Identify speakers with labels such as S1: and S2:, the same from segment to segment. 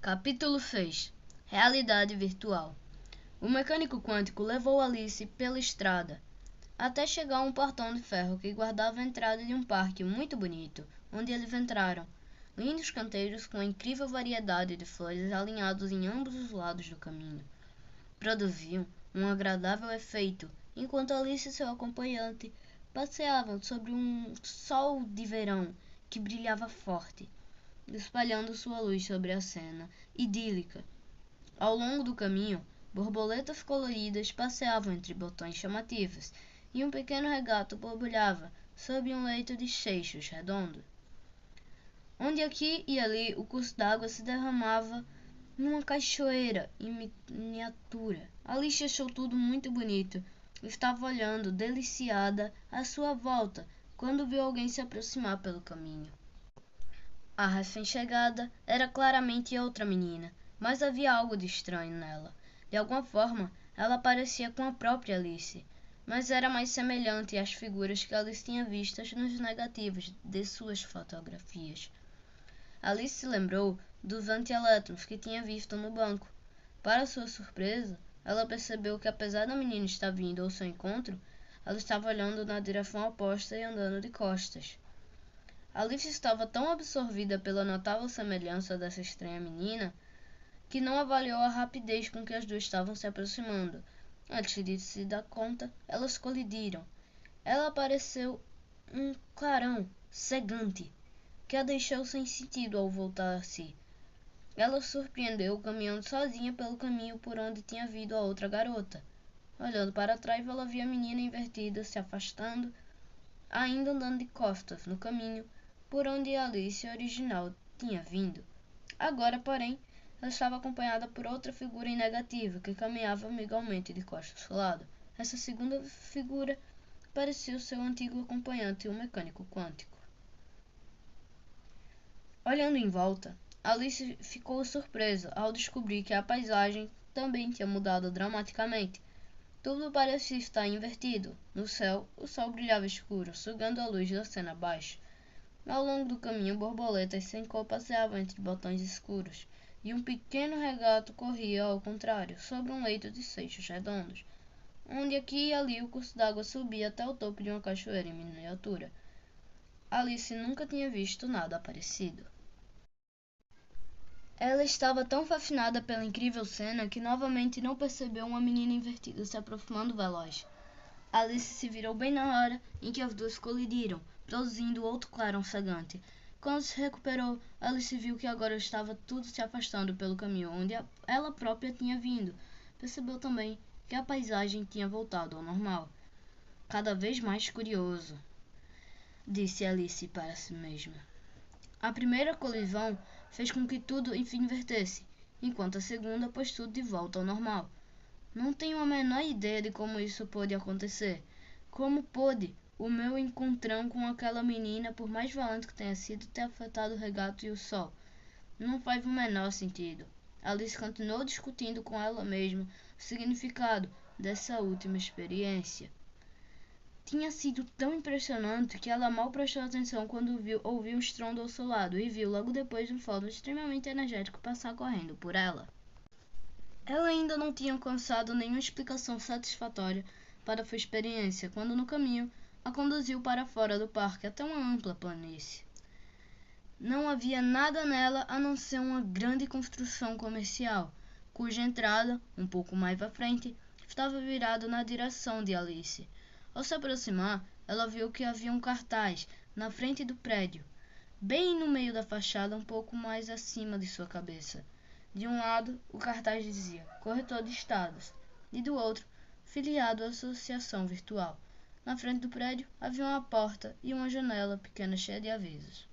S1: Capítulo 6 Realidade Virtual. O mecânico quântico levou Alice pela estrada, até chegar a um portão de ferro que guardava a entrada de um parque muito bonito, onde eles entraram. Lindos canteiros com incrível variedade de flores alinhados em ambos os lados do caminho produziam um agradável efeito, enquanto Alice e seu acompanhante passeavam sob um sol de verão que brilhava forte, espalhando sua luz sobre a cena idílica. Ao longo do caminho, borboletas coloridas passeavam entre botões chamativos, e um pequeno regato borbulhava sob um leito de seixos redondo, onde aqui e ali o curso d'água se derramava numa cachoeira em miniatura. Alice achou tudo muito bonito. Estava olhando, deliciada, à sua volta, quando viu alguém se aproximar pelo caminho. A recém-chegada era claramente outra menina, mas havia algo de estranho nela. De alguma forma, ela parecia com a própria Alice, mas era mais semelhante às figuras que Alice tinha vistas nos negativos de suas fotografias. Alice se lembrou dos antielétrons que tinha visto no banco. Para sua surpresa, ela percebeu que, apesar da menina estar vindo ao seu encontro, ela estava olhando na direção oposta e andando de costas. Alice estava tão absorvida pela notável semelhança dessa estranha menina que não avaliou a rapidez com que as duas estavam se aproximando. Antes de se dar conta, elas colidiram. Ela apareceu um clarão cegante que a deixou sem sentido ao voltar a si. Ela surpreendeu caminhando sozinha pelo caminho por onde tinha vindo a outra garota. Olhando para trás, ela via a menina invertida se afastando, ainda andando de costas no caminho por onde Alice original tinha vindo. Agora, porém, ela estava acompanhada por outra figura em negativo que caminhava amigalmente de costas ao lado. Essa segunda figura parecia o seu antigo acompanhante, o mecânico quântico. Olhando em volta, Alice ficou surpresa ao descobrir que a paisagem também tinha mudado dramaticamente. Tudo parecia estar invertido. No céu, o sol brilhava escuro, sugando a luz da cena abaixo. Ao longo do caminho, borboletas sem cor passeavam entre botões escuros, e um pequeno regato corria ao contrário, sobre um leito de seixos redondos, onde aqui e ali o curso d'água subia até o topo de uma cachoeira em miniatura. Alice nunca tinha visto nada parecido. Ela estava tão fascinada pela incrível cena que novamente não percebeu uma menina invertida se aproximando veloz. Alice se virou bem na hora em que as duas colidiram, produzindo outro clarão cegante. Quando se recuperou, Alice viu que agora estava tudo se afastando pelo caminho onde ela própria tinha vindo. Percebeu também que a paisagem tinha voltado ao normal. Cada vez mais curioso, disse Alice para si mesma. A primeira colisão fez com que tudo invertesse, enquanto a segunda pôs tudo de volta ao normal. Não tenho a menor ideia de como isso pôde acontecer. Como pôde o meu encontrão com aquela menina, por mais valente que tenha sido, ter afetado o regato e o sol? Não faz o menor sentido. Alice continuou discutindo com ela mesma o significado dessa última experiência. Tinha sido tão impressionante que ela mal prestou atenção quando ouviu um estrondo ao seu lado e viu logo depois um fóton extremamente energético passar correndo por ela. Ela ainda não tinha alcançado nenhuma explicação satisfatória para sua experiência, quando no caminho a conduziu para fora do parque até uma ampla planície. Não havia nada nela a não ser uma grande construção comercial, cuja entrada, um pouco mais à frente, estava virada na direção de Alice. Ao se aproximar, ela viu que havia um cartaz na frente do prédio, bem no meio da fachada, um pouco mais acima de sua cabeça. De um lado, o cartaz dizia Corretor de Estados, e do outro, Filiado à Associação Virtual. Na frente do prédio, havia uma porta e uma janela pequena cheia de avisos.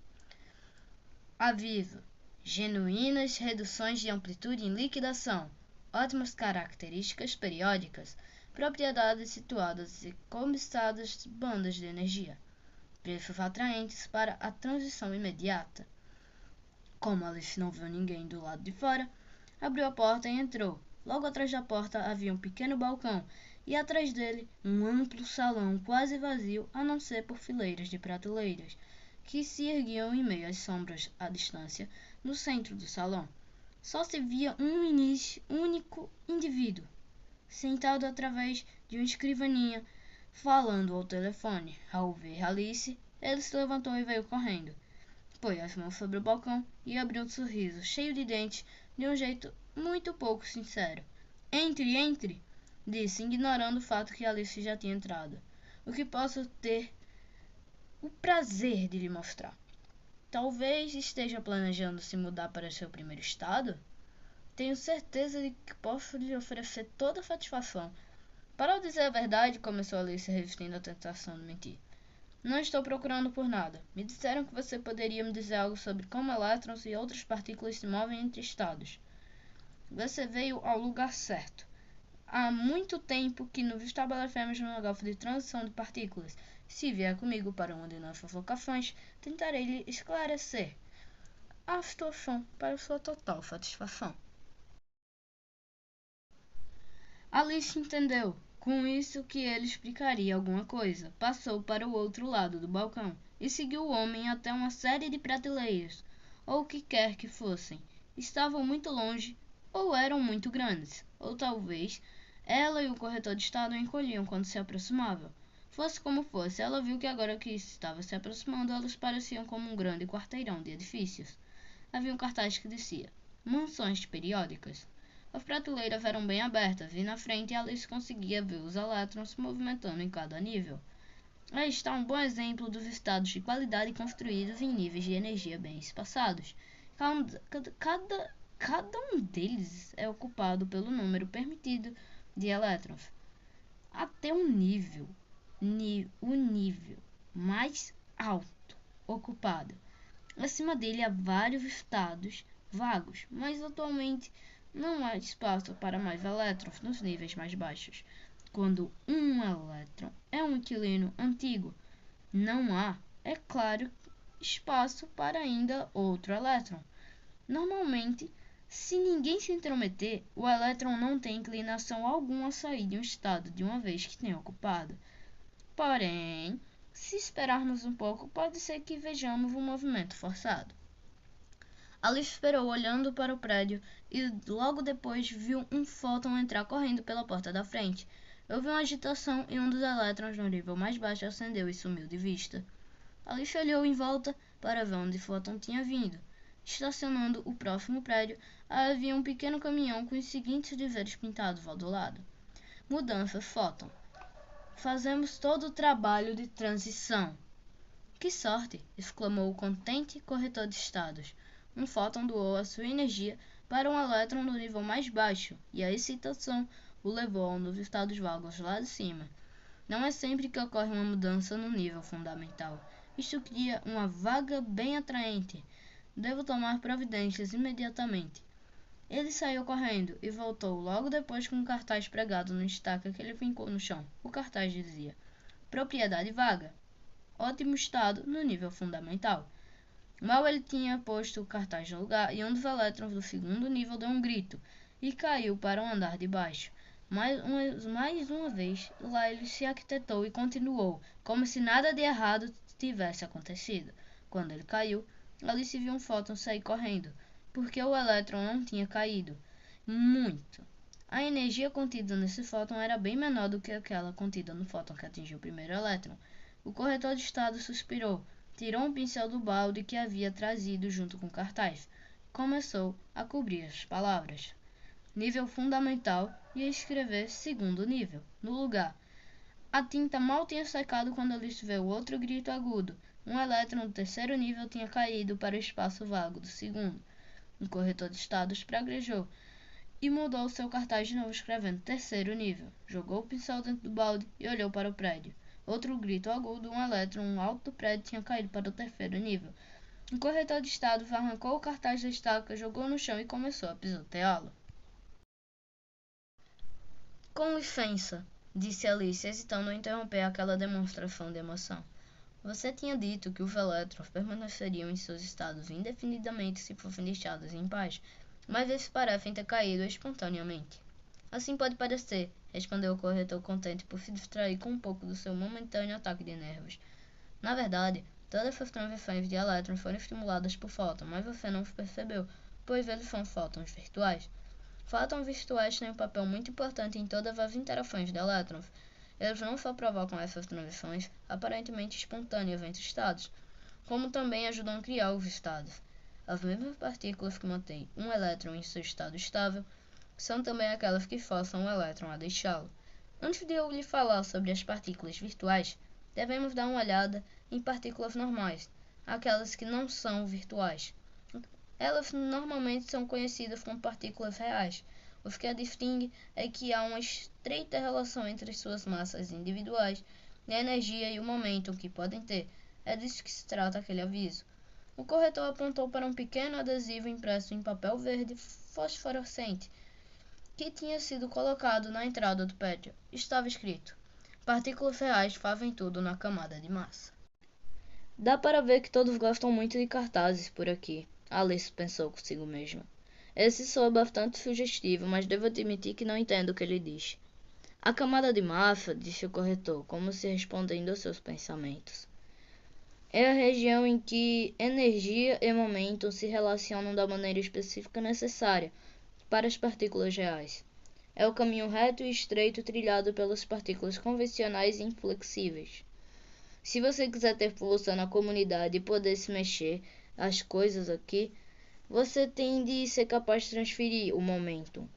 S1: Aviso: genuínas reduções de amplitude em liquidação, ótimas características periódicas, propriedades situadas e cobiçadas bandas de energia, preços atraentes para a transição imediata. Como Alice não viu ninguém do lado de fora, abriu a porta e entrou. Logo atrás da porta havia um pequeno balcão e atrás dele um amplo salão quase vazio, a não ser por fileiras de prateleiras que se erguiam em meio às sombras à distância no centro do salão. Só se via um único indivíduo, sentado através de uma escrivaninha, falando ao telefone. Ao ver Alice, ele se levantou e veio correndo. Pôs as mãos sobre o balcão e abriu um sorriso cheio de dentes de um jeito muito pouco sincero. Entre, entre, disse, ignorando o fato que Alice já tinha entrado. O que posso ter o prazer de lhe mostrar? Talvez esteja planejando se mudar para seu primeiro estado? Tenho certeza de que posso lhe oferecer toda a satisfação. Para dizer a verdade, começou Alice, resistindo à tentação de mentir. Não estou procurando por nada. Me disseram que você poderia me dizer algo sobre como elétrons e outras partículas se movem entre estados. Você veio ao lugar certo. Há muito tempo que nos estabelecemos no negócio de transição de partículas. Se vier comigo para uma de nossas locações, tentarei lhe esclarecer a situação para sua total satisfação. Alice entendeu, com isso, que ele explicaria alguma coisa. Passou para o outro lado do balcão e seguiu o homem até uma série de prateleiras, ou o que quer que fossem. Estavam muito longe, ou eram muito grandes, ou talvez ela e o corretor de estado encolhiam quando se aproximavam. Fosse como fosse, ela viu que agora que estava se aproximando, elas pareciam como um grande quarteirão de edifícios. Havia um cartaz que dizia: Mansões periódicas. As prateleiras eram bem abertas e na frente Alice conseguia ver os elétrons se movimentando em cada nível. Aí está um bom exemplo dos estados de qualidade construídos em níveis de energia bem espaçados. Cada um deles é ocupado pelo número permitido de elétrons, até o nível mais alto ocupado. Acima dele há vários estados vagos, mas atualmente não há espaço para mais elétrons nos níveis mais baixos. Quando um elétron é um inquilino antigo, não há, é claro, espaço para ainda outro elétron. Normalmente, se ninguém se intrometer, o elétron não tem inclinação alguma a sair de um estado de uma vez que tenha ocupado. Porém, se esperarmos um pouco, pode ser que vejamos um movimento forçado. Alice esperou olhando para o prédio e logo depois viu um fóton entrar correndo pela porta da frente. Houve uma agitação e um dos elétrons no nível mais baixo acendeu e sumiu de vista. Alice olhou em volta para ver onde o fóton tinha vindo. Estacionando o próximo prédio, havia um pequeno caminhão com os seguintes dizeres pintados ao do lado: Mudanças fóton. Fazemos todo o trabalho de transição. Que sorte! Exclamou o contente corretor de estados. Um fóton doou a sua energia para um elétron no nível mais baixo, e a excitação o levou a um dos estados vagos lá de cima. Não é sempre que ocorre uma mudança no nível fundamental. Isto cria uma vaga bem atraente. Devo tomar providências imediatamente. Ele saiu correndo e voltou logo depois com um cartaz pregado na estaca que ele fincou no chão. O cartaz dizia: Propriedade vaga. Ótimo estado no nível fundamental. Mal ele tinha posto o cartaz no lugar, e um dos elétrons do segundo nível deu um grito e caiu para o andar de baixo. Mais uma vez, lá ele se aquietou e continuou, como se nada de errado tivesse acontecido. Quando ele caiu, Alice viu um fóton sair correndo, porque o elétron não tinha caído. Muito. A energia contida nesse fóton era bem menor do que aquela contida no fóton que atingiu o primeiro elétron. O corretor de estado suspirou, tirou um pincel do balde que havia trazido junto com o cartaz. Começou a cobrir as palavras. Nível fundamental e a escrever segundo nível, no lugar. A tinta mal tinha secado quando Alice viu outro grito agudo. Um elétron do terceiro nível tinha caído para o espaço vago do segundo. O corretor de estados praguejou e mudou seu cartaz de novo, escrevendo terceiro nível. Jogou o pincel dentro do balde e olhou para o prédio. Outro grito agudo, um elétron alto do prédio tinha caído para o terceiro nível. O corretor de estados arrancou o cartaz da estaca, jogou no chão e começou a pisoteá-lo. Com licença, disse Alice, hesitando em interromper aquela demonstração de emoção. Você tinha dito que os elétrons permaneceriam em seus estados indefinidamente se fossem deixados em paz, mas eles parecem ter caído espontaneamente. Assim pode parecer, respondeu o corretor contente por se distrair com um pouco do seu momentâneo ataque de nervos. Na verdade, todas essas transições de elétrons foram estimuladas por fóton, mas você não percebeu. pois eles são fótons virtuais. Fótons virtuais têm um papel muito importante em todas as interações de elétrons. Eles não só provocam essas transições aparentemente espontâneas entre estados, como também ajudam a criar os estados. As mesmas partículas que mantêm um elétron em seu estado estável são também aquelas que forçam o elétron a deixá-lo. Antes de eu lhe falar sobre as partículas virtuais, devemos dar uma olhada em partículas normais, aquelas que não são virtuais. Elas normalmente são conhecidas como partículas reais. O que a distingue é que há uma estreita relação entre suas massas individuais e a energia e o momento que podem ter. É disso que se trata aquele aviso. O corretor apontou para um pequeno adesivo impresso em papel verde fosforescente que tinha sido colocado na entrada do prédio. Estava escrito: partículas reais fazem tudo na camada de massa. Dá para ver que todos gostam muito de cartazes por aqui, Alice pensou consigo mesma. Esse soa bastante sugestivo, mas devo admitir que não entendo o que ele diz. A camada de massa, disse o corretor, como se respondendo aos seus pensamentos, é a região em que energia e momento se relacionam da maneira específica necessária para as partículas reais. É o caminho reto e estreito trilhado pelas partículas convencionais e inflexíveis. Se você quiser ter força na comunidade e poder se mexer as coisas aqui, você tem de ser capaz de transferir o momento.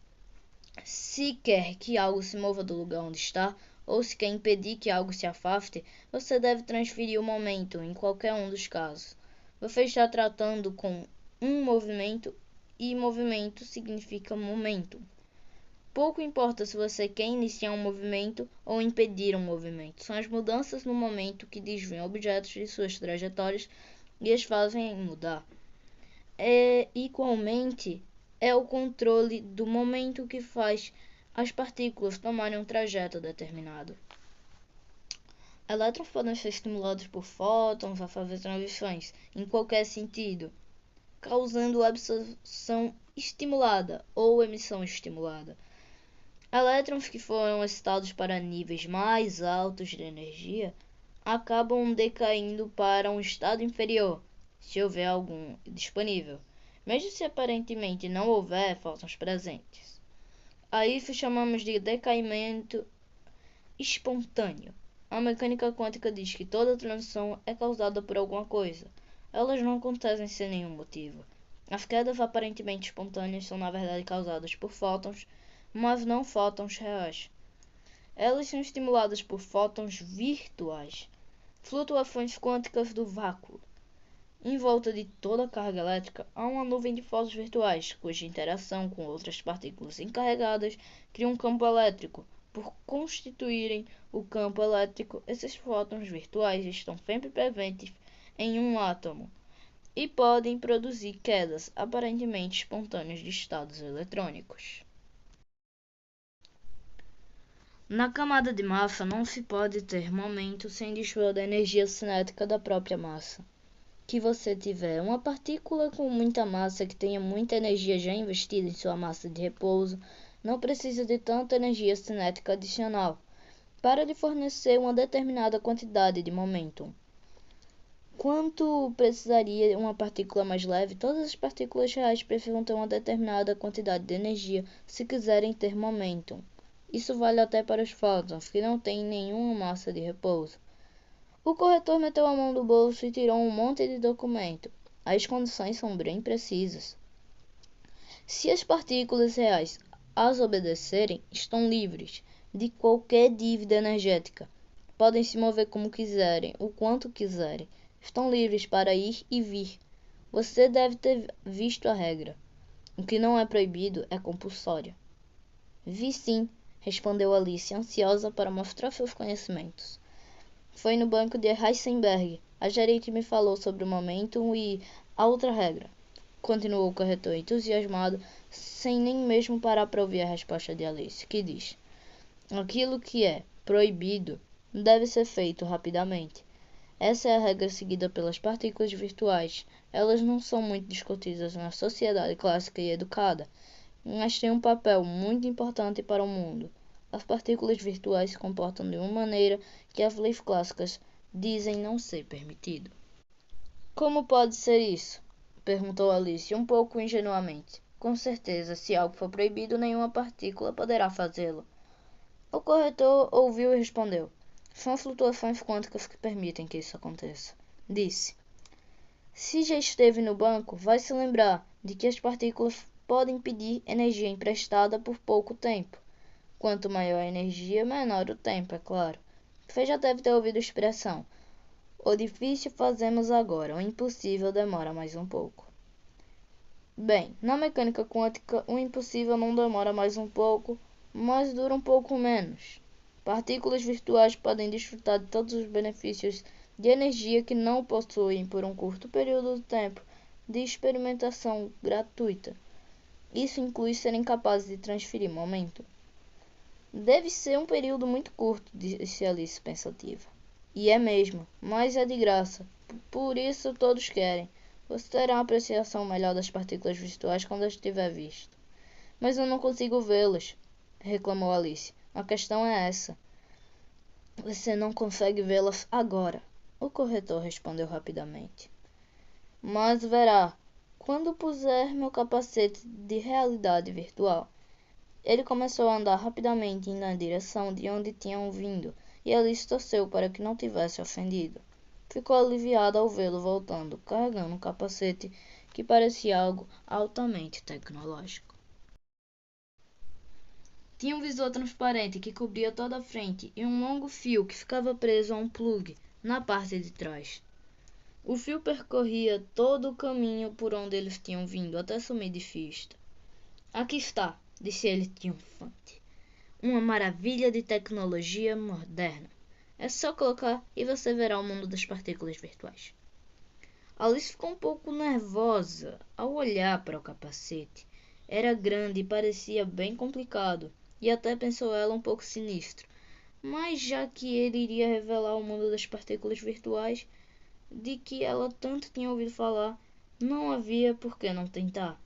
S1: Se quer que algo se mova do lugar onde está, ou se quer impedir que algo se afaste, você deve transferir o momento em qualquer um dos casos. Você está tratando com um movimento e movimento significa momento. Pouco importa se você quer iniciar um movimento ou impedir um movimento. São as mudanças no momento que desviam objetos de suas trajetórias e as fazem mudar. Igualmente, é o controle do momento que faz as partículas tomarem um trajeto determinado. Elétrons podem ser estimulados por fótons a fazer transições em qualquer sentido, causando absorção estimulada ou emissão estimulada. Elétrons que foram excitados para níveis mais altos de energia acabam decaindo para um estado inferior, se houver algum disponível, mesmo se aparentemente não houver fótons presentes. A isso chamamos de decaimento espontâneo. A mecânica quântica diz que toda transição é causada por alguma coisa. Elas não acontecem sem nenhum motivo. As quedas aparentemente espontâneas são na verdade causadas por fótons, mas não fótons reais. Elas são estimuladas por fótons virtuais, flutuações quânticas do vácuo. Em volta de toda a carga elétrica há uma nuvem de fótons virtuais, cuja interação com outras partículas encarregadas cria um campo elétrico. Por constituírem o campo elétrico, esses fótons virtuais estão sempre presentes em um átomo e podem produzir quedas aparentemente espontâneas de estados eletrônicos. Na camada de massa não se pode ter momento sem dispor da energia cinética da própria massa. Que você tiver uma partícula com muita massa que tenha muita energia já investida em sua massa de repouso, não precisa de tanta energia cinética adicional para lhe fornecer uma determinada quantidade de momentum. Quanto precisaria uma partícula mais leve, todas as partículas reais precisam ter uma determinada quantidade de energia se quiserem ter momentum. Isso vale até para os fótons, que não têm nenhuma massa de repouso. O corretor meteu a mão no bolso e tirou um monte de documento. As condições são bem precisas. Se as partículas reais as obedecerem, estão livres de qualquer dívida energética. Podem se mover como quiserem, o quanto quiserem. Estão livres para ir e vir. Você deve ter visto a regra. O que não é proibido é compulsório. Vi sim, respondeu Alice, ansiosa para mostrar seus conhecimentos. Foi no banco de Heisenberg. A gerente me falou sobre o momento e a outra regra. Continuou o corretor, entusiasmado, sem nem mesmo parar para ouvir a resposta de Alice, que diz: aquilo que é proibido deve ser feito rapidamente. Essa é a regra seguida pelas partículas virtuais. Elas não são muito discutidas na sociedade clássica e educada, mas têm um papel muito importante para o mundo. As partículas virtuais se comportam de uma maneira que as leis clássicas dizem não ser permitido. Como pode ser isso? Perguntou Alice, um pouco ingenuamente. Com certeza, se algo for proibido, nenhuma partícula poderá fazê-lo. O corretor ouviu e respondeu. São flutuações quânticas que permitem que isso aconteça. Disse. Se já esteve no banco, vai se lembrar de que as partículas podem pedir energia emprestada por pouco tempo. Quanto maior a energia, menor o tempo, é claro. Você já deve ter ouvido a expressão: o difícil fazemos agora, o impossível demora mais um pouco. Bem, na mecânica quântica, o impossível não demora mais um pouco, mas dura um pouco menos. Partículas virtuais podem desfrutar de todos os benefícios de energia que não possuem por um curto período de tempo de experimentação gratuita. Isso inclui serem capazes de transferir momento. Deve ser um período muito curto, disse Alice pensativa. E é mesmo, mas é de graça. Por isso todos querem. Você terá uma apreciação melhor das partículas virtuais quando as tiver visto. Mas eu não consigo vê-las, reclamou Alice. A questão é essa. Você não consegue vê-las agora, o corretor respondeu rapidamente. Mas verá, quando puser meu capacete de realidade virtual. Ele começou a andar rapidamente na direção de onde tinham vindo, e Alice torceu para que não tivesse ofendido. Ficou aliviada ao vê-lo voltando, carregando um capacete que parecia algo altamente tecnológico. Tinha um visor transparente que cobria toda a frente e um longo fio que ficava preso a um plugue na parte de trás. O fio percorria todo o caminho por onde eles tinham vindo até sumir de vista. Aqui está, disse ele triunfante. Uma maravilha de tecnologia moderna. É só colocar e você verá o mundo das partículas virtuais. Alice ficou um pouco nervosa ao olhar para o capacete. Era grande e parecia bem complicado, e até pensou ela um pouco sinistro. Mas já que ele iria revelar o mundo das partículas virtuais, de que ela tanto tinha ouvido falar, não havia por que não tentar.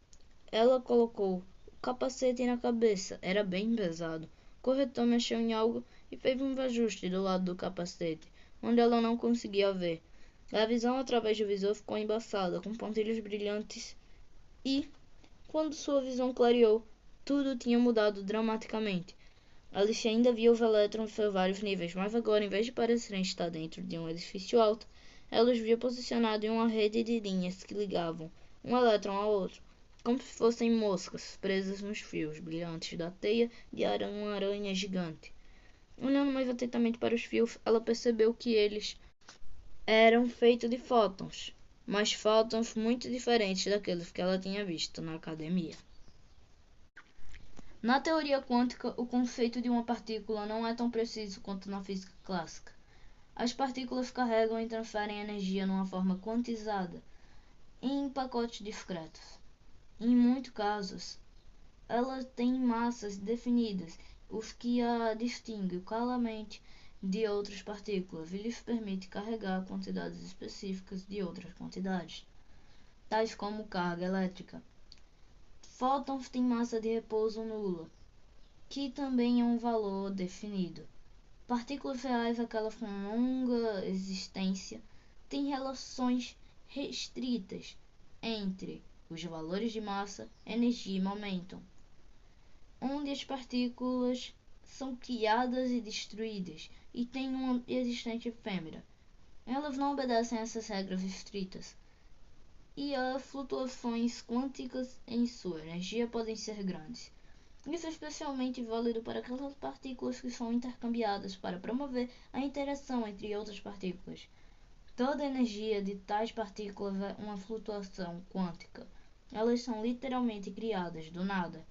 S1: Ela colocou o capacete na cabeça, era bem pesado. O corretor mexeu em algo e fez um ajuste do lado do capacete, onde ela não conseguia ver. A visão através do visor ficou embaçada, com pontilhos brilhantes e, quando sua visão clareou, tudo tinha mudado dramaticamente. Alice ainda via os elétrons em vários níveis, mas agora, em vez de parecerem estar dentro de um edifício alto, ela os via posicionados em uma rede de linhas que ligavam um elétron ao outro, como se fossem moscas presas nos fios brilhantes da teia de uma aranha gigante. Olhando mais atentamente para os fios, ela percebeu que eles eram feitos de fótons, mas fótons muito diferentes daqueles que ela tinha visto na academia. Na teoria quântica, o conceito de uma partícula não é tão preciso quanto na física clássica. As partículas carregam e transferem energia numa forma quantizada, em pacotes discretos. Em muitos casos, elas têm massas definidas, o que a distingue claramente de outras partículas e lhes permite carregar quantidades específicas de outras quantidades, tais como carga elétrica. Fótons têm massa de repouso nula, que também é um valor definido. Partículas reais, aquelas com longa existência, têm relações restritas entre os valores de massa, energia e momento, onde as partículas são criadas e destruídas e têm uma existência efêmera. Elas não obedecem a essas regras estritas, e as flutuações quânticas em sua energia podem ser grandes. Isso é especialmente válido para aquelas partículas que são intercambiadas para promover a interação entre outras partículas. Toda a energia de tais partículas é uma flutuação quântica. Elas são literalmente criadas do nada.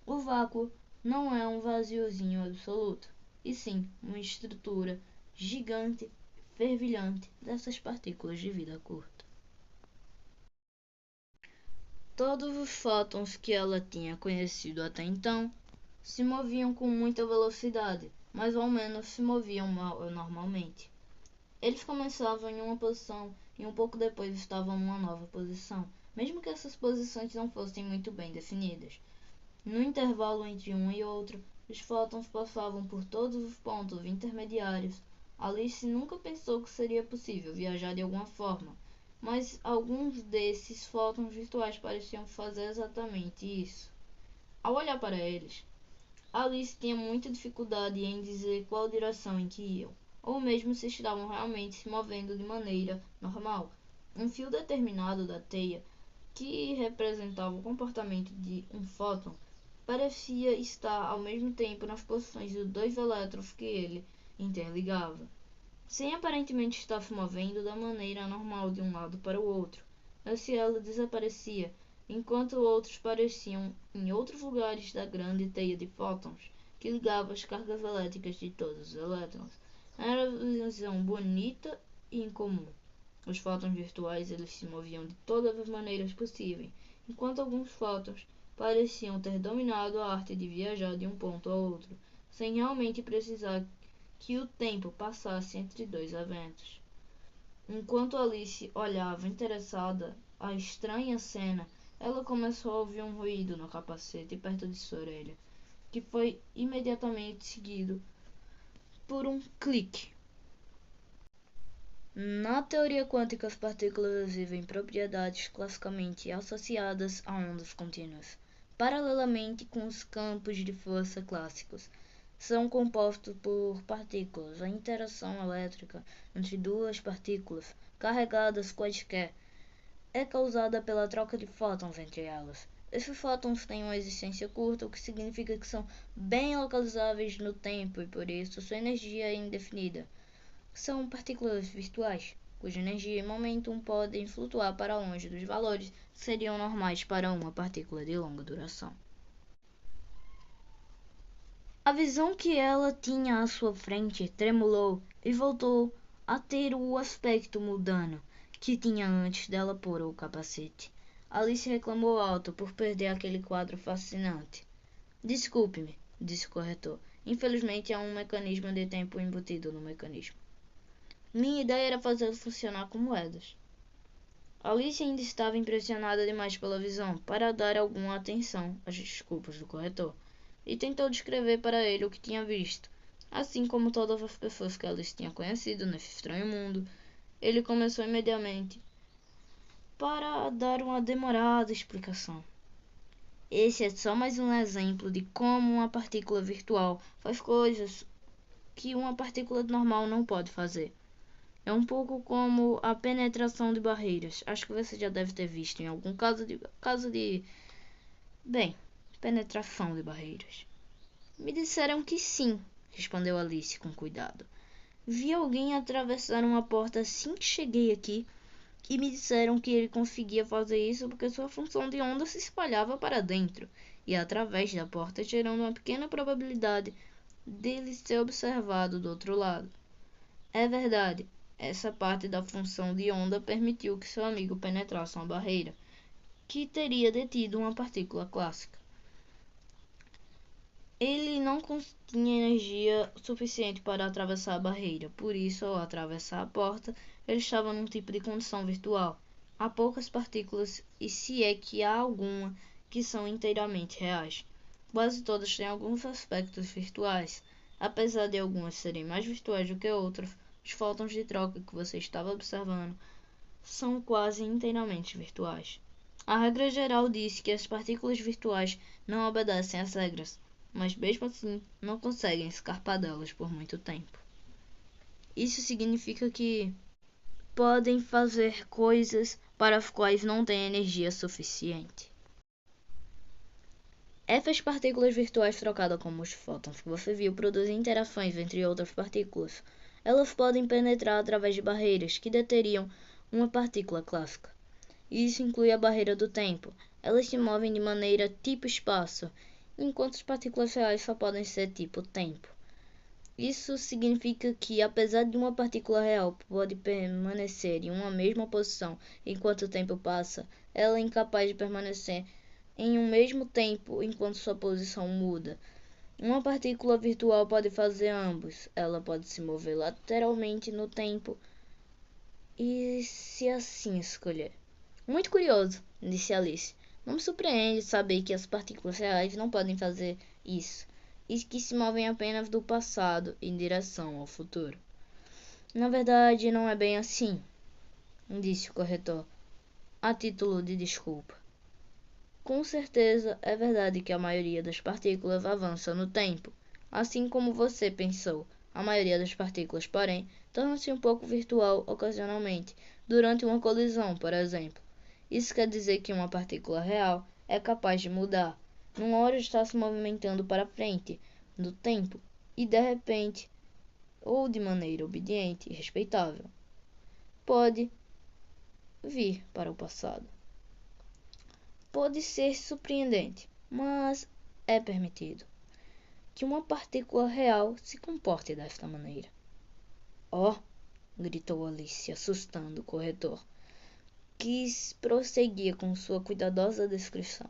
S1: O vácuo não é um vaziozinho absoluto, e sim uma estrutura gigante, fervilhante dessas partículas de vida curta. Todos os fótons que ela tinha conhecido até então se moviam com muita velocidade, mas ao menos se moviam normalmente. Eles começavam em uma posição e um pouco depois estavam numa nova posição, mesmo que essas posições não fossem muito bem definidas. No intervalo entre um e outro, os fótons passavam por todos os pontos intermediários. Alice nunca pensou que seria possível viajar de alguma forma, mas alguns desses fótons virtuais pareciam fazer exatamente isso. Ao olhar para eles, Alice tinha muita dificuldade em dizer qual direção em que iam, ou mesmo se estavam realmente se movendo de maneira normal. Um fio determinado da teia, que representava o comportamento de um fóton, parecia estar ao mesmo tempo nas posições dos dois elétrons que ele interligava, sem aparentemente estar se movendo da maneira normal de um lado para o outro. Assim ela desaparecia, enquanto outros apareciam em outros lugares da grande teia de fótons que ligava as cargas elétricas de todos os elétrons. Era uma visão bonita e incomum. Os fótons virtuais eles se moviam de todas as maneiras possíveis, enquanto alguns fótons pareciam ter dominado a arte de viajar de um ponto a outro, sem realmente precisar que o tempo passasse entre dois eventos. Enquanto Alice olhava interessada a estranha cena, ela começou a ouvir um ruído no capacete perto de sua orelha, que foi imediatamente seguido por um clique. Na teoria quântica, as partículas exibem propriedades classicamente associadas a ondas contínuas, paralelamente com os campos de força clássicos. São compostos por partículas. A interação elétrica entre duas partículas carregadas quaisquer é causada pela troca de fótons entre elas. Esses fótons têm uma existência curta, o que significa que são bem localizáveis no tempo e por isso sua energia é indefinida. São partículas virtuais, cuja energia e momentum podem flutuar para longe dos valores que seriam normais para uma partícula de longa duração. A visão que ela tinha à sua frente tremulou e voltou a ter o aspecto mundano que tinha antes dela pôr o capacete. Alice reclamou alto por perder aquele quadro fascinante. Desculpe-me, disse o corretor. Infelizmente há um mecanismo de tempo embutido no mecanismo. Minha ideia era fazê-lo funcionar com moedas. Alice ainda estava impressionada demais pela visão para dar alguma atenção às desculpas do corretor, e tentou descrever para ele o que tinha visto. Assim como todas as pessoas que Alice tinha conhecido nesse estranho mundo, ele começou imediatamente para dar uma demorada explicação. Esse é só mais um exemplo de como uma partícula virtual faz coisas que uma partícula normal não pode fazer. É um pouco como a penetração de barreiras. Acho que você já deve ter visto em algum penetração de barreiras. Me disseram que sim, respondeu Alice com cuidado. Vi alguém atravessar uma porta assim que cheguei aqui e me disseram que ele conseguia fazer isso porque sua função de onda se espalhava para dentro e através da porta, gerando uma pequena probabilidade dele ser observado do outro lado. É verdade. Essa parte da função de onda permitiu que seu amigo penetrasse uma barreira, que teria detido uma partícula clássica. Ele não tinha energia suficiente para atravessar a barreira, por isso, ao atravessar a porta, ele estava num tipo de condição virtual. Há poucas partículas, e se é que há alguma, que são inteiramente reais. Quase todas têm alguns aspectos virtuais. Apesar de algumas serem mais virtuais do que outras, os fótons de troca que você estava observando são quase inteiramente virtuais. A regra geral diz que as partículas virtuais não obedecem às regras, mas mesmo assim não conseguem escapar delas por muito tempo. Isso significa que podem fazer coisas para as quais não têm energia suficiente. Essas partículas virtuais trocadas como os fótons que você viu produzem interações entre outras partículas. Elas podem penetrar através de barreiras que deteriam uma partícula clássica. Isso inclui a barreira do tempo. Elas se movem de maneira tipo espaço, enquanto as partículas reais só podem ser tipo tempo. Isso significa que, apesar de uma partícula real pode permanecer em uma mesma posição enquanto o tempo passa, ela é incapaz de permanecer em um mesmo tempo enquanto sua posição muda. Uma partícula virtual pode fazer ambos. Ela pode se mover lateralmente no tempo e se assim escolher. Muito curioso, disse Alice. Não me surpreende saber que as partículas reais não podem fazer isso, e que se movem apenas do passado em direção ao futuro. Na verdade, não é bem assim. disse o corretor, a título de desculpa. Com certeza é verdade que a maioria das partículas avança no tempo, assim como você pensou. A maioria das partículas, porém, torna-se um pouco virtual ocasionalmente, durante uma colisão, por exemplo. Isso quer dizer que uma partícula real é capaz de mudar. Numa hora está se movimentando para frente, no tempo, e de repente, ou de maneira obediente e respeitável, pode vir para o passado. Pode ser surpreendente, mas é permitido que uma partícula real se comporte desta maneira. Oh! Gritou Alice, assustando o corretor, que prosseguia com sua cuidadosa descrição.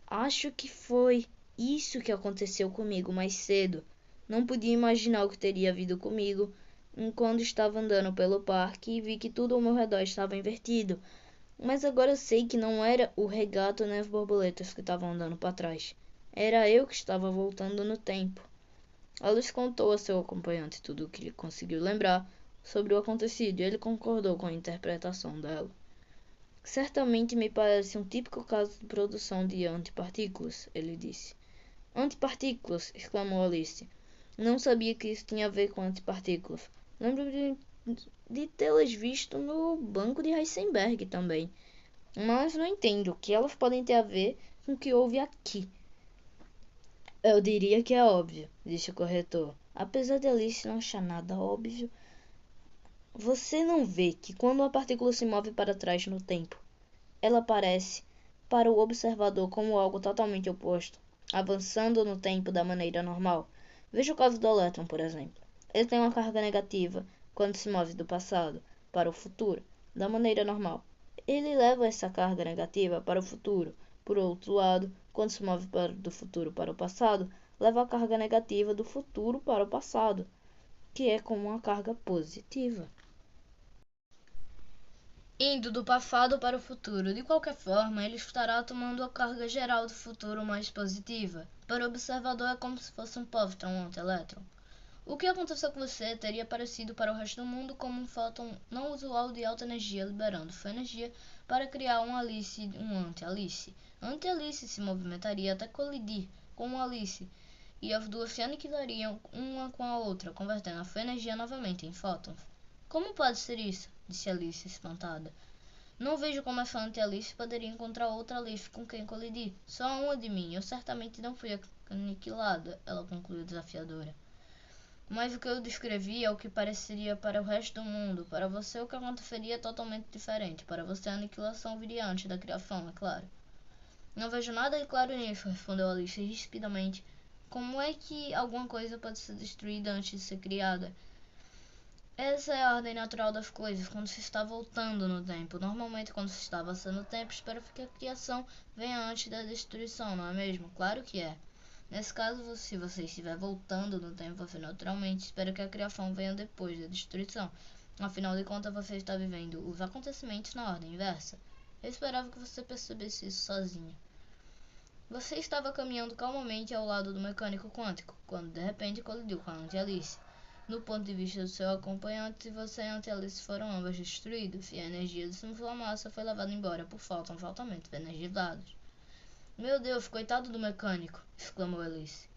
S1: Acho que foi isso que aconteceu comigo mais cedo. Não podia imaginar o que teria havido comigo enquanto estava andando pelo parque e vi que tudo ao meu redor estava invertido. Mas agora sei que não era o regato nem as borboletas que estavam andando para trás. Era eu que estava voltando no tempo. Alice contou a seu acompanhante tudo o que lhe conseguiu lembrar sobre o acontecido e ele concordou com a interpretação dela. Certamente me parece um típico caso de produção de antipartículas, ele disse. Antipartículas! Exclamou Alice. Não sabia que isso tinha a ver com antipartículas. Lembro de tê-las visto no banco de Heisenberg também. Mas não entendo o que elas podem ter a ver com o que houve aqui. Eu diria que é óbvio, disse o corretor. Apesar de Alice não achar nada óbvio, você não vê que quando uma partícula se move para trás no tempo, ela aparece para o observador como algo totalmente oposto, avançando no tempo da maneira normal. Veja o caso do elétron, por exemplo. Ele tem uma carga negativa quando se move do passado para o futuro, da maneira normal. Ele leva essa carga negativa para o futuro. Por outro lado, quando se move do futuro para o passado, leva a carga negativa do futuro para o passado, que é como uma carga positiva. Indo do passado para o futuro, de qualquer forma, ele estará tomando a carga geral do futuro mais positiva. Para o observador é como se fosse um pósitron ou um antielétron. O que aconteceu com você teria aparecido para o resto do mundo como um fóton não usual de alta energia, liberando sua energia para criar um Alice e um anti-Alice. Anti-Alice se movimentaria até colidir com um Alice, e as duas se aniquilariam uma com a outra, convertendo a sua energia novamente em fótons. Como pode ser isso? Disse Alice, espantada. Não vejo como essa anti-Alice poderia encontrar outra Alice com quem colidir. Só há uma de mim. Eu certamente não fui aniquilada, ela concluiu desafiadora. Mas o que eu descrevi é o que pareceria para o resto do mundo. Para você, o que aconteceria é totalmente diferente. Para você, a aniquilação viria antes da criação, é claro. Não vejo nada de claro nisso, respondeu Alice rispidamente. Como é que alguma coisa pode ser destruída antes de ser criada? Essa é a ordem natural das coisas, quando se está voltando no tempo. Normalmente, quando se está avançando no tempo, espera que a criação venha antes da destruição, não é mesmo? Claro que é. Nesse caso, se você estiver voltando no tempo, você naturalmente espera que a criação venha depois da destruição. Afinal de contas, você está vivendo os acontecimentos na ordem inversa. Eu esperava que você percebesse isso sozinha. Você estava caminhando calmamente ao lado do mecânico quântico, quando de repente colidiu com a anti-Alice. No ponto de vista do seu acompanhante, você e a anti-Alice foram ambas destruídos, e a energia de sua massa foi levada embora por fótons altamente energizados. Meu Deus, coitado do mecânico! Exclamou Alice.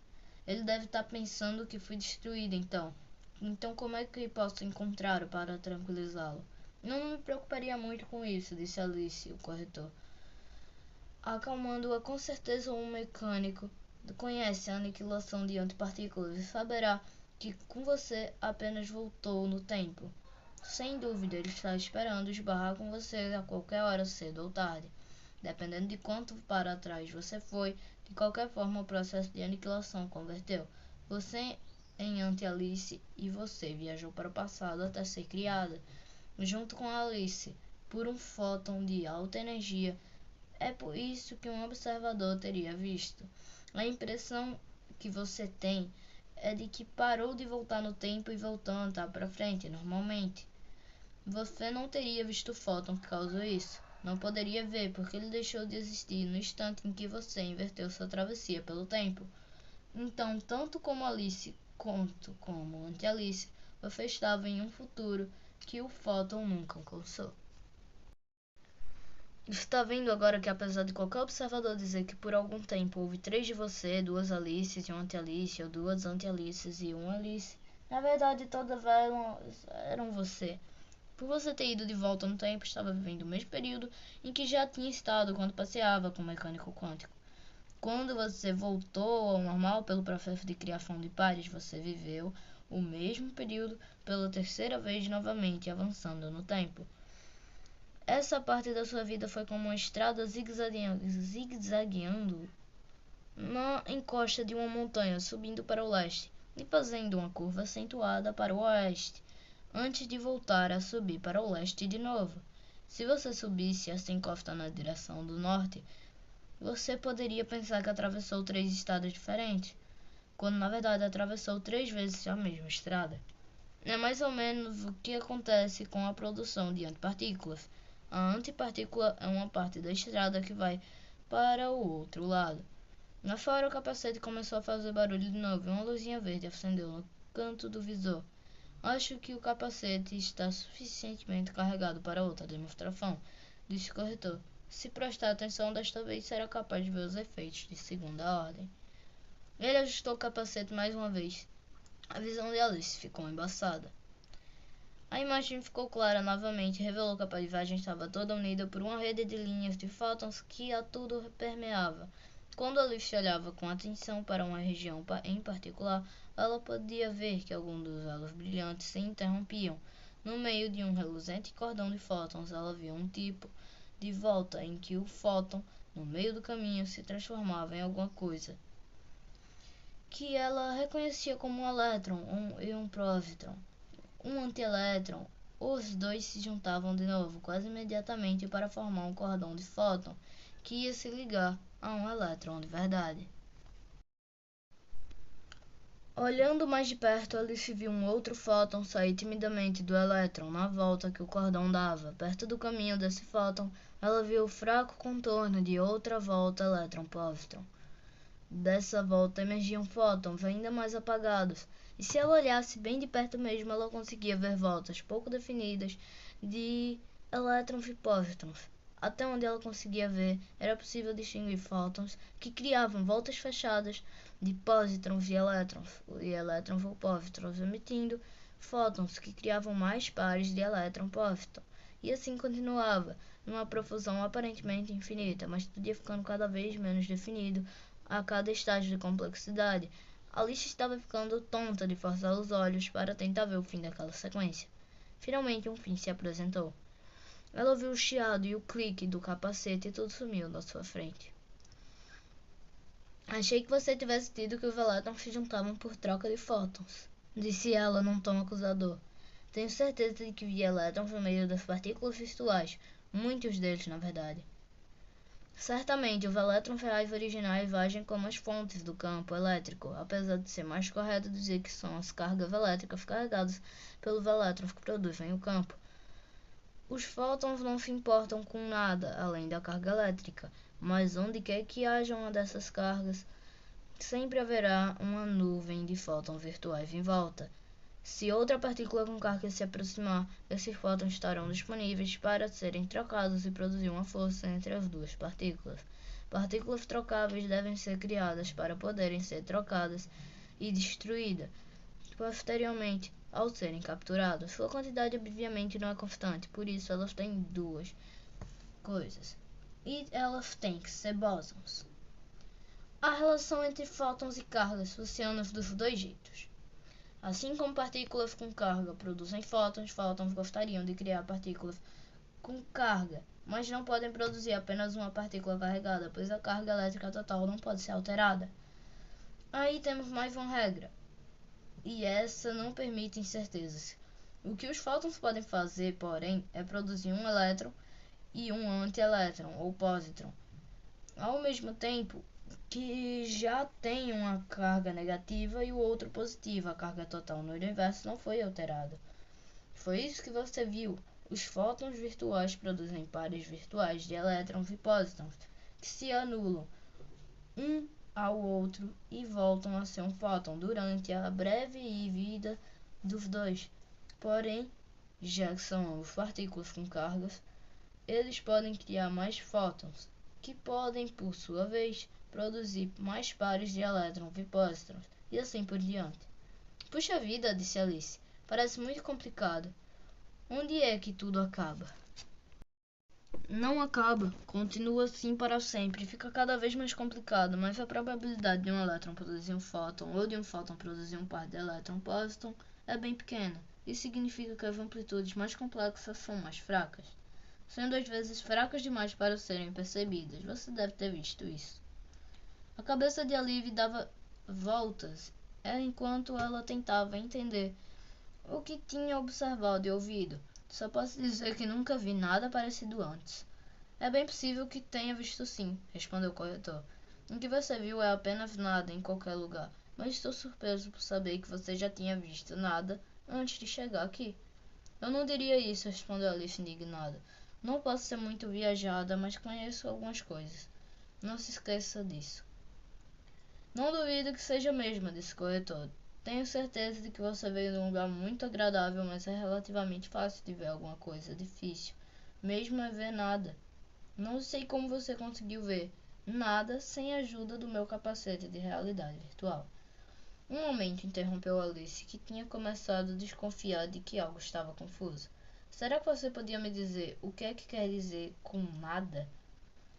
S1: Ele deve estar pensando que fui destruída, então. Então como é que posso encontrá-lo para tranquilizá-lo? Não me preocuparia muito com isso, disse Alice, o corretor. Acalmando-a, com certeza um mecânico conhece a aniquilação de antipartículas e saberá que com você apenas voltou no tempo. Sem dúvida, ele está esperando esbarrar com você a qualquer hora, cedo ou tarde. Dependendo de quanto para trás você foi, de qualquer forma o processo de aniquilação converteu você em anti-Alice e você viajou para o passado até ser criada, junto com a Alice, por um fóton de alta energia. É por isso que um observador teria visto. A impressão que você tem é de que parou de voltar no tempo e voltou a andar para frente normalmente. Você não teria visto o fóton que causou isso. Não poderia ver, porque ele deixou de existir no instante em que você inverteu sua travessia pelo tempo. Então, tanto como Alice quanto como anti-Alice, você estava em um futuro que o fóton nunca alcançou. Está vendo agora que, apesar de qualquer observador dizer que por algum tempo houve 3 de você, 2 Alices e 1 anti-Alice, ou 2 anti-Alices e 1 Alice, na verdade todas eram você. Por você ter ido de volta no tempo, estava vivendo o mesmo período em que já tinha estado quando passeava com o mecânico quântico. Quando você voltou ao normal pelo processo de criação de pares, você viveu o mesmo período pela terceira vez novamente, avançando no tempo. Essa parte da sua vida foi como uma estrada zigue-zagueando na encosta de uma montanha, subindo para o leste e fazendo uma curva acentuada para o oeste, antes de voltar a subir para o leste de novo. Se você subisse essa encosta na direção do norte, você poderia pensar que atravessou 3 estados diferentes, quando na verdade atravessou 3 vezes a mesma estrada. É mais ou menos o que acontece com a produção de antipartículas. A antipartícula é uma parte da estrada que vai para o outro lado. Nessa hora o capacete começou a fazer barulho de novo e uma luzinha verde acendeu no canto do visor. Acho que o capacete está suficientemente carregado para outra demonstração, disse o corretor. Se prestar atenção, desta vez será capaz de ver os efeitos de segunda ordem. Ele ajustou o capacete mais uma vez. A visão de Alice ficou embaçada. A imagem ficou clara novamente e revelou que a paisagem estava toda unida por uma rede de linhas de fótons que a tudo permeava. Quando Alice olhava com atenção para uma região em particular, ela podia ver que alguns dos elos brilhantes se interrompiam. No meio de um reluzente cordão de fótons, ela viu um tipo de volta em que o fóton, no meio do caminho, se transformava em alguma coisa que ela reconhecia como um elétron e um positron. Um antielétron. Os dois se juntavam de novo quase imediatamente para formar um cordão de fóton que ia se ligar a um elétron de verdade. Olhando mais de perto, Alice viu um outro fóton sair timidamente do elétron na volta que o cordão dava. Perto do caminho desse fóton, ela viu o fraco contorno de outra volta elétron-positron. Dessa volta emergiam fótons ainda mais apagados, e se ela olhasse bem de perto mesmo, ela conseguia ver voltas pouco definidas de elétrons e pósitrons. Até onde ela conseguia ver, era possível distinguir fótons que criavam voltas fechadas de pósitrons e elétrons ou pósitrons, emitindo fótons que criavam mais pares de elétron-pósitron. E assim continuava, numa profusão aparentemente infinita, mas tudo ia ficando cada vez menos definido a cada estágio de complexidade. Alice estava ficando tonta de forçar os olhos para tentar ver o fim daquela sequência. Finalmente um fim se apresentou. Ela ouviu o chiado e o clique do capacete e tudo sumiu na sua frente. Achei que você tivesse dito que os elétrons se juntavam por troca de fótons, disse ela num tom acusador. Tenho certeza de que vi elétrons no meio das partículas virtuais, muitos deles na verdade. Certamente, os elétrons reais originais agem como as fontes do campo elétrico, apesar de ser mais correto dizer que são as cargas elétricas carregadas pelos elétrons que produzem o campo. Os fótons não se importam com nada além da carga elétrica, mas onde quer que haja uma dessas cargas, sempre haverá uma nuvem de fótons virtuais em volta. Se outra partícula com carga se aproximar, esses fótons estarão disponíveis para serem trocados e produzir uma força entre as duas partículas. Partículas trocáveis devem ser criadas para poderem ser trocadas e destruídas posteriormente ao serem capturadas. Sua quantidade obviamente não é constante, por isso elas têm duas coisas. E elas têm que ser bósons. A relação entre fótons e cargas funciona dos dois jeitos. Assim como partículas com carga produzem fótons, fótons gostariam de criar partículas com carga, mas não podem produzir apenas uma partícula carregada, pois a carga elétrica total não pode ser alterada. Aí temos mais uma regra, e essa não permite incertezas. O que os fótons podem fazer, porém, é produzir um elétron e um antielétron, ou positron, ao mesmo tempo que já tem uma carga negativa e o outro positiva. A carga total no universo não foi alterada. Foi isso que você viu. Os fótons virtuais produzem pares virtuais de elétrons e pósitrons que se anulam um ao outro e voltam a ser um fóton durante a breve vida dos dois. Porém, já que são ambos partículas com cargas, eles podem criar mais fótons, que podem, por sua vez, produzir mais pares de elétrons e pósitrons, e assim por diante. Puxa vida, disse Alice, parece muito complicado. Onde é que tudo acaba? Não acaba, continua assim para sempre, fica cada vez mais complicado, mas a probabilidade de um elétron produzir um fóton ou de um fóton produzir um par de elétron-pósiton é bem pequena. Isso significa que as amplitudes mais complexas são mais fracas, sendo às vezes fracas demais para serem percebidas. Você deve ter visto isso. A cabeça de Alice dava voltas enquanto ela tentava entender o que tinha observado e ouvido. Só posso dizer que nunca vi nada parecido antes. É bem possível que tenha visto sim, respondeu o corretor. O que você viu é apenas nada em qualquer lugar, mas estou surpreso por saber que você já tinha visto nada antes de chegar aqui. Eu não diria isso, respondeu Alice indignada. Não posso ser muito viajada, mas conheço algumas coisas. Não se esqueça disso. Não duvido que seja mesmo, disse o corretor. Tenho certeza de que você veio de um lugar muito agradável, mas é relativamente fácil de ver alguma coisa. Difícil mesmo é ver nada. Não sei como você conseguiu ver nada sem a ajuda do meu capacete de realidade virtual. Um momento, interrompeu Alice, que tinha começado a desconfiar de que algo estava confuso. Será que você podia me dizer o que é que quer dizer com nada?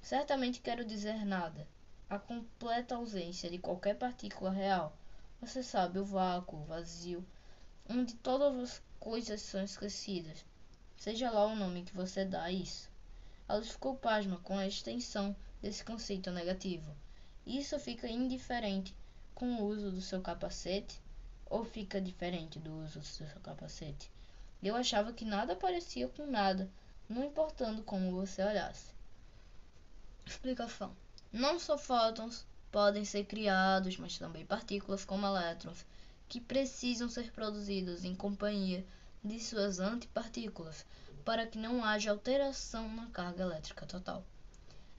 S1: Certamente quero dizer nada. A completa ausência de qualquer partícula real. Você sabe, o vácuo, o vazio, onde todas as coisas são esquecidas. Seja lá o nome que você dá a isso. Alice ficou pasma com a extensão desse conceito negativo. Isso fica indiferente com o uso do seu capacete? Ou fica diferente do uso do seu capacete? Eu achava que nada parecia com nada, não importando como você olhasse. Explicação. Não só fótons podem ser criados, mas também partículas como elétrons, que precisam ser produzidos em companhia de suas antipartículas, para que não haja alteração na carga elétrica total.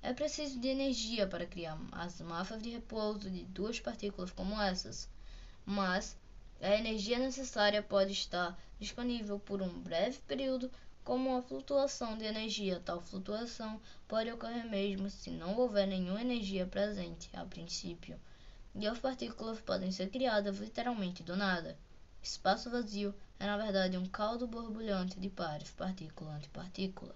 S1: É preciso de energia para criar as massas de repouso de duas partículas como essas, mas a energia necessária pode estar disponível por um breve período, como uma flutuação de energia. Tal flutuação pode ocorrer mesmo se não houver nenhuma energia presente a princípio, e as partículas podem ser criadas literalmente do nada. Espaço vazio é na verdade um caldo borbulhante de pares partícula-antipartícula.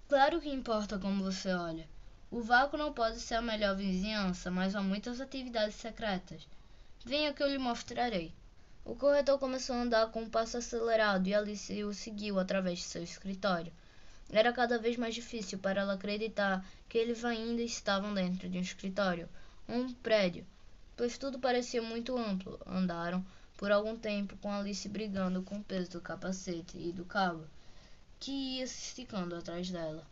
S1: Claro que importa como você olha. O vácuo não pode ser a melhor vizinhança, mas há muitas atividades secretas. Venha que eu lhe mostrarei. O corretor começou a andar com um passo acelerado e Alice o seguiu através de seu escritório. Era cada vez mais difícil para ela acreditar que eles ainda estavam dentro de um escritório, um prédio, pois tudo parecia muito amplo. Andaram por algum tempo com Alice brigando com o peso do capacete e do cabo, que ia se esticando atrás dela.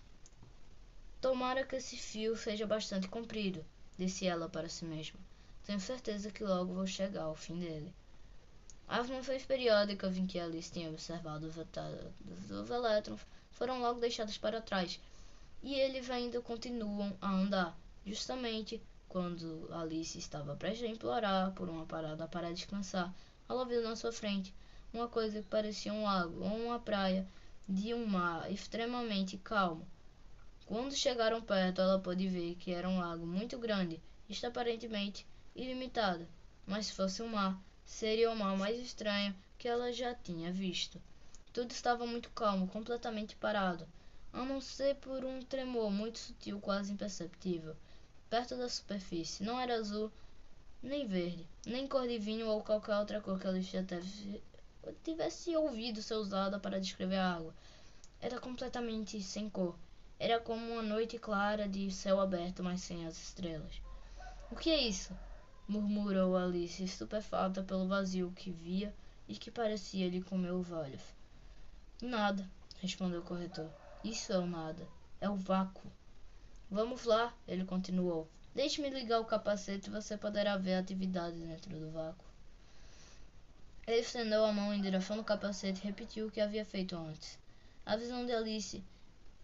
S1: Tomara que esse fio seja bastante comprido, disse ela para si mesma. Tenho certeza que logo vou chegar ao fim dele. As menções periódicas em que Alice tinha observado os elétrons foram logo deixadas para trás, e eles ainda continuam a andar, justamente quando Alice estava prestes a implorar por uma parada para descansar. Ela viu na sua frente uma coisa que parecia um lago ou uma praia de um mar extremamente calmo. Quando chegaram perto, ela pôde ver que era um lago muito grande, isto aparentemente ilimitado, mas se fosse um mar, seria o mar mais estranho que ela já tinha visto. Tudo estava muito calmo, completamente parado, a não ser por um tremor muito sutil, quase imperceptível, perto da superfície. Não era azul, nem verde, nem cor de vinho ou qualquer outra cor que ela já tivesse ouvido ser usada para descrever a água. Era completamente sem cor. Era como uma noite clara de céu aberto, mas sem as estrelas. O que é isso? Murmurou Alice, estupefata pelo vazio que via e que parecia lhe comer os olhos. Nada, respondeu o corretor. Isso é o nada. É o vácuo. Vamos lá, ele continuou. Deixe-me ligar o capacete e você poderá ver a atividade dentro do vácuo. Ele estendeu a mão em direção ao capacete e repetiu o que havia feito antes. A visão de Alice,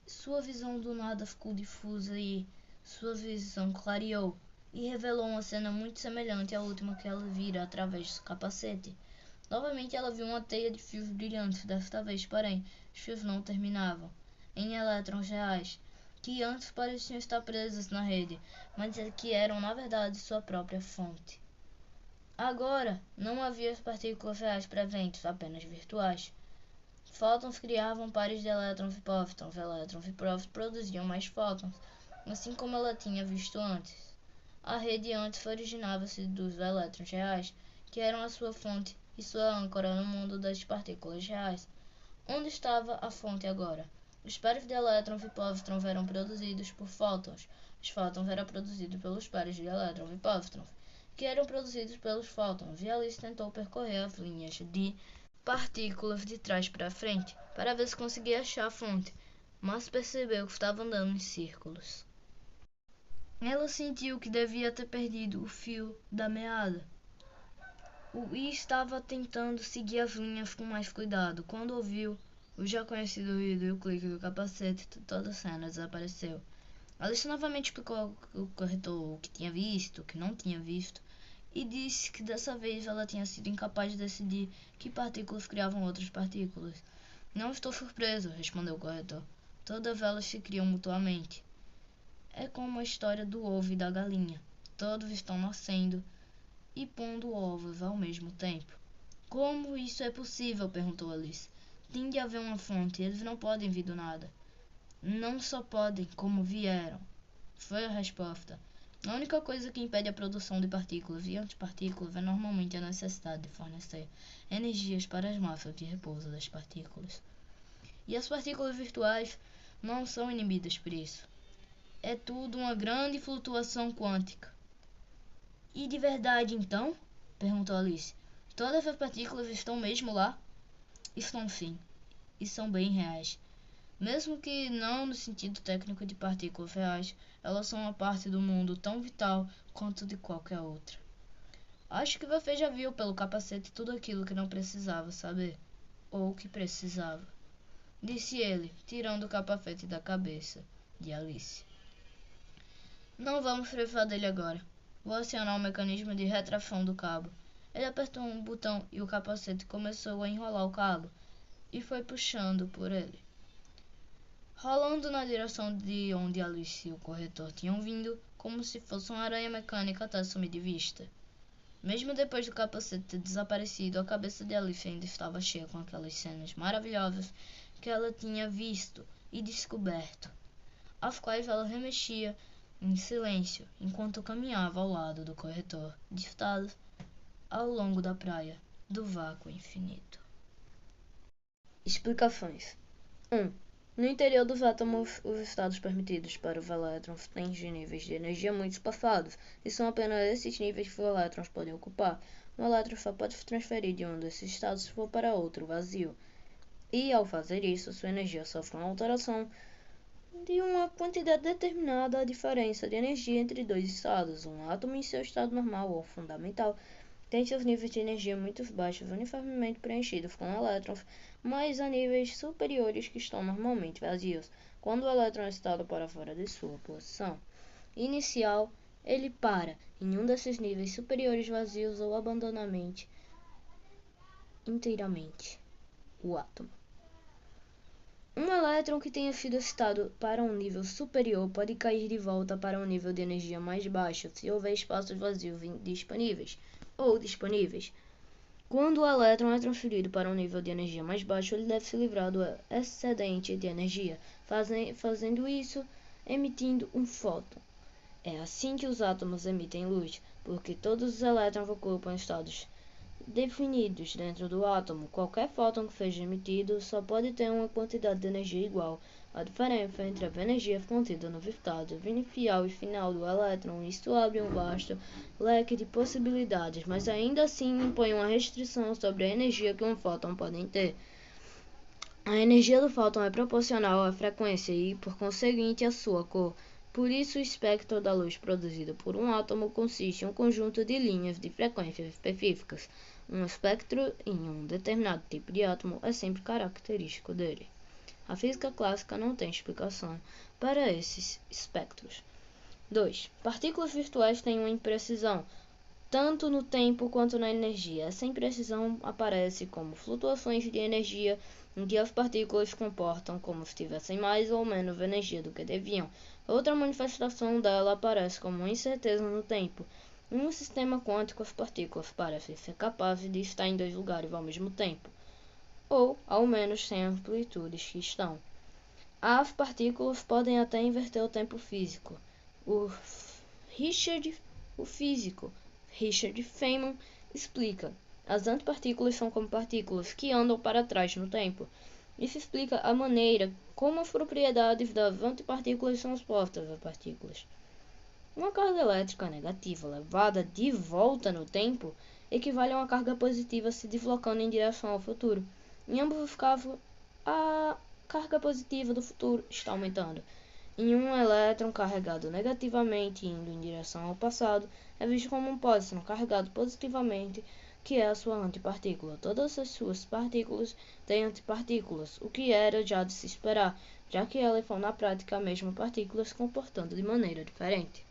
S1: sua visão do nada ficou difusa e sua visão clareou e revelou uma cena muito semelhante à última que ela vira através do capacete. Novamente ela viu uma teia de fios brilhantes, desta vez, porém, os fios não terminavam em elétrons reais, que antes pareciam estar presos na rede, mas que eram na verdade sua própria fonte. Agora, não havia partículas reais presentes, apenas virtuais. Fótons criavam pares de elétrons e prótons. Elétrons e prótons produziam mais fótons, assim como ela tinha visto antes. A rede antes originava-se dos elétrons reais, que eram a sua fonte e sua âncora no mundo das partículas reais. Onde estava a fonte agora? Os pares de elétrons e prótons eram produzidos por fótons. Os fótons eram produzidos pelos pares de elétrons e prótons, que eram produzidos pelos fótons, e Alice tentou percorrer as linhas de partículas de trás para frente para ver se conseguia achar a fonte, mas percebeu que estava andando em círculos. Ela sentiu que devia ter perdido o fio da meada e estava tentando seguir as linhas com mais cuidado, quando ouviu o já conhecido ruído e o clique do capacete. Toda a cena desapareceu. Alice novamente explicou ao corretor o que tinha visto, o que não tinha visto, e disse que dessa vez ela tinha sido incapaz de decidir que partículas criavam outras partículas. Não estou surpreso, respondeu o corretor. Todas elas se criam mutuamente. É como a história do ovo e da galinha. Todos estão nascendo e pondo ovos ao mesmo tempo. Como isso é possível? Perguntou Alice. Tem de haver uma fonte, eles não podem vir do nada. Não só podem, como vieram, foi a resposta. A única coisa que impede a produção de partículas e antipartículas é normalmente a necessidade de fornecer energias para as massas de repouso das partículas. E as partículas virtuais não são inibidas por isso. É tudo uma grande flutuação quântica. E de verdade, então? Perguntou Alice. Todas as partículas estão mesmo lá? Estão sim, e são bem reais. Mesmo que não no sentido técnico de partículas reais, elas são uma parte do mundo tão vital quanto de qualquer outra. Acho que você já viu pelo capacete tudo aquilo que não precisava saber, ou que precisava, disse ele, tirando o capacete da cabeça de Alice. Não vamos precisar dele agora. Vou acionar o mecanismo de retração do cabo. Ele apertou um botão e o capacete começou a enrolar o cabo, e foi puxando por ele, rolando na direção de onde Alice e o corretor tinham vindo, como se fosse uma aranha mecânica até sumir de vista. Mesmo depois do capacete ter desaparecido, a cabeça de Alice ainda estava cheia com aquelas cenas maravilhosas que ela tinha visto e descoberto, as quais ela remexia em silêncio enquanto caminhava ao lado do corretor, distado ao longo da praia do vácuo infinito. Explicações. 1. No interior dos átomos, os estados permitidos para os elétrons têm níveis de energia muito espaçados, e são apenas esses níveis que os elétrons podem ocupar. Um elétron só pode se transferir de um desses estados se for para outro vazio, e ao fazer isso, sua energia sofre uma alteração de uma quantidade determinada. A diferença de energia entre dois estados, um átomo em seu estado normal ou fundamental, tem seus níveis de energia muito baixos uniformemente preenchidos com elétrons, mas há níveis superiores que estão normalmente vazios. Quando o elétron é excitado para fora de sua posição inicial, ele para em um desses níveis superiores vazios ou abandona inteiramente o átomo. Um elétron que tenha sido excitado para um nível superior pode cair de volta para um nível de energia mais baixo se houver espaços vazios disponíveis. Quando o elétron é transferido para um nível de energia mais baixo, ele deve se livrar do excedente de energia, fazendo isso emitindo um fóton. É assim que os átomos emitem luz, porque todos os elétrons ocupam estados definidos dentro do átomo. Qualquer fóton que seja emitido só pode ter uma quantidade de energia igual. A diferença entre a energia contida no estado inicial e final do elétron, isto abre um vasto leque de possibilidades, mas ainda assim impõe uma restrição sobre a energia que um fóton pode ter. A energia do fóton é proporcional à frequência e, por conseguinte, à sua cor. Por isso, o espectro da luz produzido por um átomo consiste em um conjunto de linhas de frequências específicas. Um espectro em um determinado tipo de átomo é sempre característico dele. A física clássica não tem explicação para esses espectros. 2. Partículas virtuais têm uma imprecisão tanto no tempo quanto na energia. Essa imprecisão aparece como flutuações de energia em que as partículas se comportam como se tivessem mais ou menos energia do que deviam. Outra manifestação dela aparece como incerteza no tempo. Em um sistema quântico, as partículas parecem ser capazes de estar em dois lugares ao mesmo tempo, ou, ao menos, sem amplitudes que estão. As partículas podem até inverter o tempo físico. O físico Richard Feynman explica: as antipartículas são como partículas que andam para trás no tempo. Isso explica a maneira como as propriedades das antipartículas são expostas às partículas. Uma carga elétrica negativa levada de volta no tempo equivale a uma carga positiva se deslocando em direção ao futuro. Em ambos os casos, a carga positiva do futuro está aumentando. Em um elétron carregado negativamente indo em direção ao passado, é visto como um pósitron carregado positivamente, que é a sua antipartícula. Todas as suas partículas têm antipartículas, o que era já de se esperar, já que elas são na prática a mesma partícula se comportando de maneira diferente.